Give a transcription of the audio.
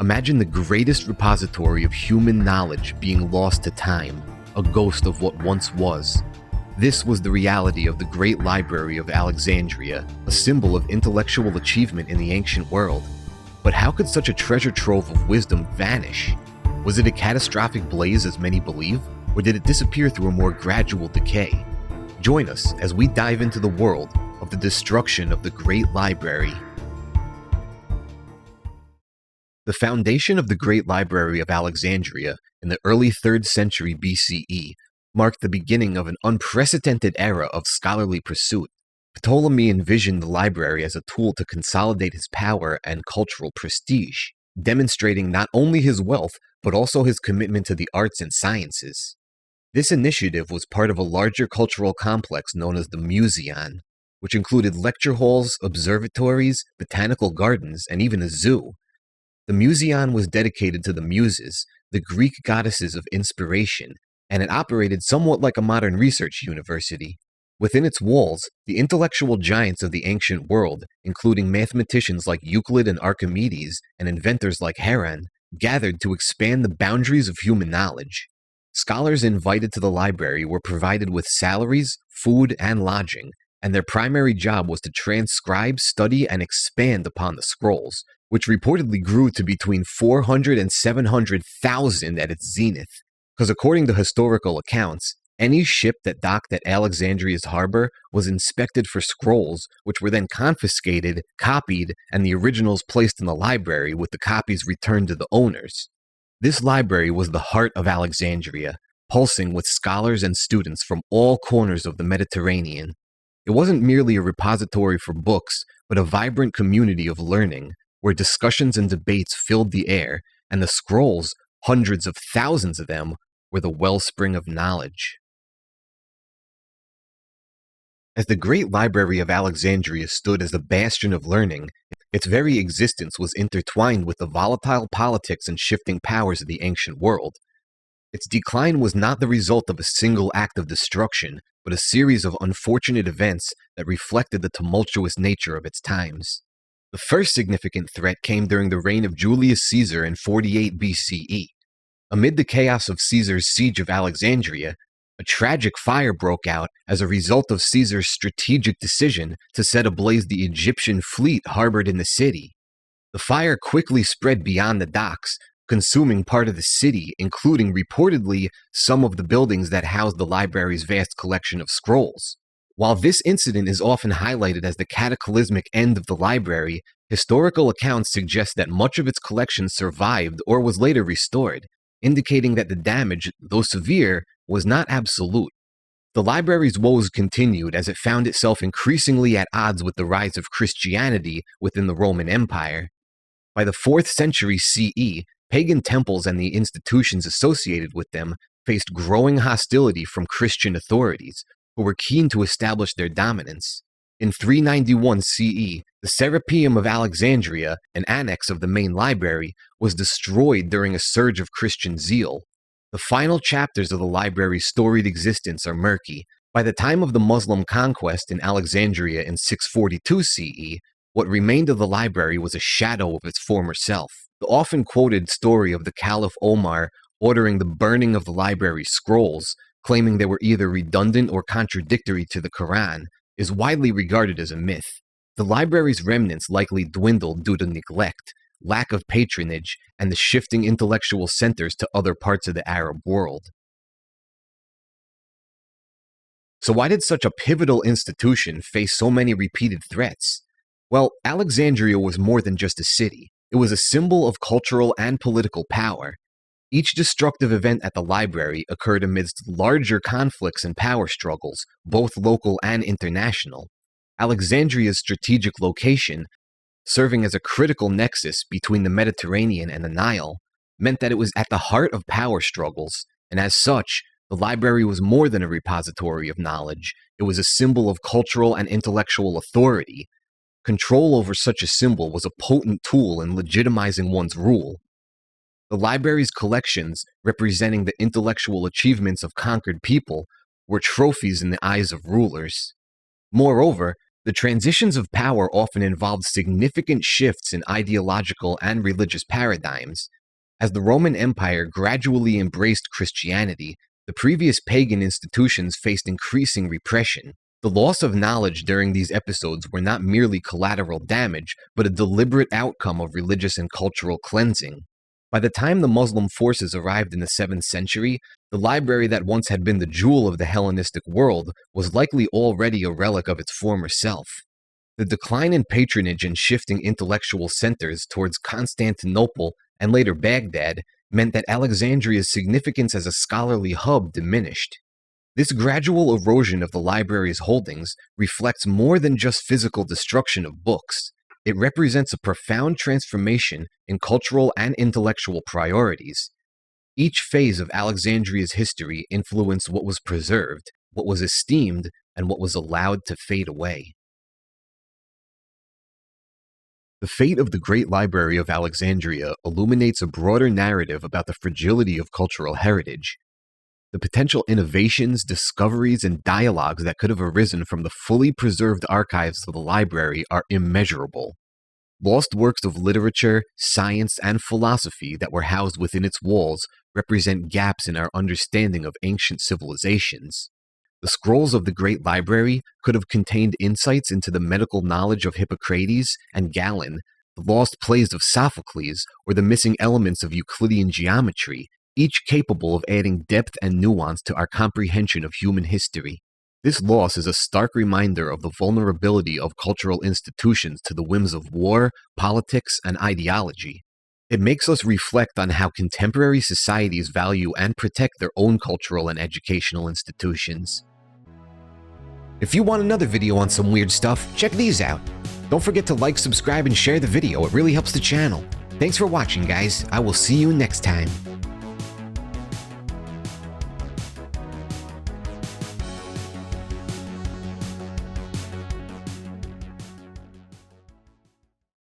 Imagine the greatest repository of human knowledge being lost to time, a ghost of what once was. This was the reality of the Great Library of Alexandria, a symbol of intellectual achievement in the ancient world. But how could such a treasure trove of wisdom vanish? Was it a catastrophic blaze as many believe, or did it disappear through a more gradual decay? Join us as we dive into the world of the destruction of the Great Library. The foundation of the Great Library of Alexandria in the early 3rd century BCE marked the beginning of an unprecedented era of scholarly pursuit. Ptolemy envisioned the library as a tool to consolidate his power and cultural prestige, demonstrating not only his wealth, but also his commitment to the arts and sciences. This initiative was part of a larger cultural complex known as the Museon, which included lecture halls, observatories, botanical gardens, and even a zoo. The Museon was dedicated to the Muses, the Greek goddesses of inspiration, and it operated somewhat like a modern research university. Within its walls, the intellectual giants of the ancient world, including mathematicians like Euclid and Archimedes and inventors like Heron, gathered to expand the boundaries of human knowledge. Scholars invited to the library were provided with salaries, food, and lodging, and their primary job was to transcribe, study, and expand upon the scrolls, which reportedly grew to between 400 and 700,000 at its zenith. Because according to historical accounts, any ship that docked at Alexandria's harbor was inspected for scrolls, which were then confiscated, copied, and the originals placed in the library with the copies returned to the owners. This library was the heart of Alexandria, pulsing with scholars and students from all corners of the Mediterranean. It wasn't merely a repository for books, but a vibrant community of learning, where discussions and debates filled the air, and the scrolls, hundreds of thousands of them, were the wellspring of knowledge. As the Great Library of Alexandria stood as a bastion of learning, its very existence was intertwined with the volatile politics and shifting powers of the ancient world. Its decline was not the result of a single act of destruction, but a series of unfortunate events that reflected the tumultuous nature of its times. The first significant threat came during the reign of Julius Caesar in 48 BCE. Amid the chaos of Caesar's siege of Alexandria, a tragic fire broke out as a result of Caesar's strategic decision to set ablaze the Egyptian fleet harbored in the city. The fire quickly spread beyond the docks, consuming part of the city, including reportedly some of the buildings that housed the library's vast collection of scrolls. While this incident is often highlighted as the cataclysmic end of the library, historical accounts suggest that much of its collection survived or was later restored, indicating that the damage, though severe, was not absolute. The library's woes continued as it found itself increasingly at odds with the rise of Christianity within the Roman Empire. By the 4th century CE, pagan temples and the institutions associated with them faced growing hostility from Christian authorities, who were keen to establish their dominance. In 391 CE, the Serapeum of Alexandria, an annex of the main library, was destroyed during a surge of Christian zeal. The final chapters of the library's storied existence are murky. By the time of the Muslim conquest in Alexandria in 642 CE, what remained of the library was a shadow of its former self. The often quoted story of the Caliph Omar ordering the burning of the library's scrolls, claiming they were either redundant or contradictory to the Quran, is widely regarded as a myth. The library's remnants likely dwindled due to neglect, lack of patronage, and the shifting intellectual centers to other parts of the Arab world. So why did such a pivotal institution face so many repeated threats? Well, Alexandria was more than just a city. It was a symbol of cultural and political power. Each destructive event at the library occurred amidst larger conflicts and power struggles, both local and international. Alexandria's strategic location, serving as a critical nexus between the Mediterranean and the Nile, meant that it was at the heart of power struggles, and as such, the library was more than a repository of knowledge. It was a symbol of cultural and intellectual authority. Control over such a symbol was a potent tool in legitimizing one's rule. The library's collections, representing the intellectual achievements of conquered people, were trophies in the eyes of rulers. Moreover, The transitions of power often involved significant shifts in ideological and religious paradigms. As the Roman Empire gradually embraced Christianity, the previous pagan institutions faced increasing repression. The loss of knowledge during these episodes were not merely collateral damage, but a deliberate outcome of religious and cultural cleansing. By the time the Muslim forces arrived in the 7th century, the library that once had been the jewel of the Hellenistic world was likely already a relic of its former self. The decline in patronage and shifting intellectual centers towards Constantinople and later Baghdad meant that Alexandria's significance as a scholarly hub diminished. This gradual erosion of the library's holdings reflects more than just physical destruction of books. It represents a profound transformation in cultural and intellectual priorities. Each phase of Alexandria's history influenced what was preserved, what was esteemed, and what was allowed to fade away. The fate of the Great Library of Alexandria illuminates a broader narrative about the fragility of cultural heritage. The potential innovations, discoveries, and dialogues that could have arisen from the fully preserved archives of the library are immeasurable. Lost works of literature, science, and philosophy that were housed within its walls represent gaps in our understanding of ancient civilizations. The scrolls of the Great Library could have contained insights into the medical knowledge of Hippocrates and Galen, the lost plays of Sophocles, or the missing elements of Euclidean geometry, each capable of adding depth and nuance to our comprehension of human history. This loss is a stark reminder of the vulnerability of cultural institutions to the whims of war, politics, and ideology. It makes us reflect on how contemporary societies value and protect their own cultural and educational institutions. If you want another video on some weird stuff, check these out. Don't forget to like, subscribe, and share the video. It really helps the channel. Thanks for watching, guys. I will see you next time.